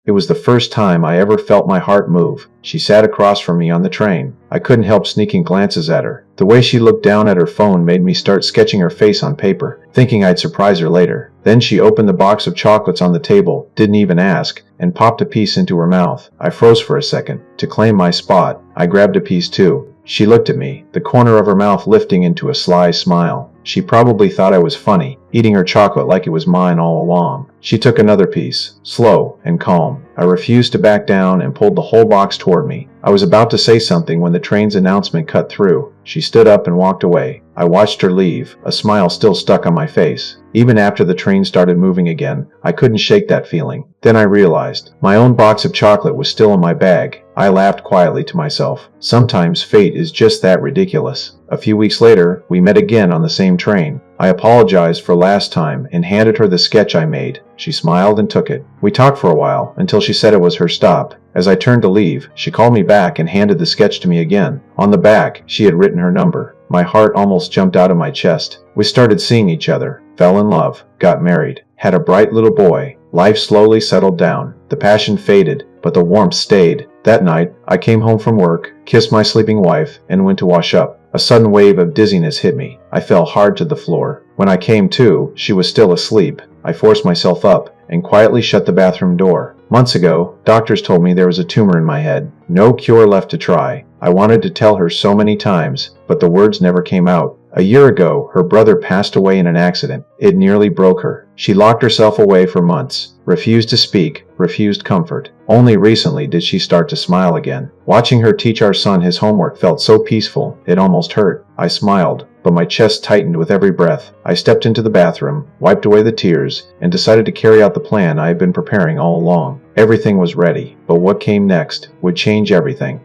It was the first time I ever felt my heart move. She sat across from me on the train. I couldn't help sneaking glances at her. The way she looked down at her phone made me start sketching her face on paper, thinking I'd surprise her later. Then she opened the box of chocolates on the table, didn't even ask, and popped a piece into her mouth. I froze for a second. To claim my spot, I grabbed a piece too. She looked at me, the corner of her mouth lifting into a sly smile. She probably thought I was funny, eating her chocolate like it was mine all along. She took another piece, slow and calm. I refused to back down and pulled the whole box toward me. I was about to say something when the train's announcement cut through. She stood up and walked away. I watched her leave, a smile still stuck on my face. Even after the train started moving again, I couldn't shake that feeling. Then I realized my own box of chocolate was still in my bag. I laughed quietly to myself. Sometimes fate is just that ridiculous. A few weeks later, we met again on the same train. I apologized for last time and handed her the sketch I made. She smiled and took it. We talked for a while until she said it was her stop. As I turned to leave, she called me back and handed the sketch to me again. On the back, she had written her number. My heart almost jumped out of my chest. We started seeing each other, fell in love, got married, had a bright little boy. Life slowly settled down. The passion faded, but the warmth stayed. That night, I came home from work, kissed my sleeping wife, and went to wash up. A sudden wave of dizziness hit me. I fell hard to the floor. When I came to, she was still asleep. I forced myself up and quietly shut the bathroom door. Months ago, doctors told me there was a tumor in my head. No cure left to try. I wanted to tell her so many times, but the words never came out. A year ago, her brother passed away in an accident. It nearly broke her. She locked herself away for months, refused to speak, refused comfort. Only recently did she start to smile again. Watching her teach our son his homework felt so peaceful, it almost hurt. I smiled, but my chest tightened with every breath. I stepped into the bathroom, wiped away the tears, and decided to carry out the plan I had been preparing all along. Everything was ready, but what came next would change everything.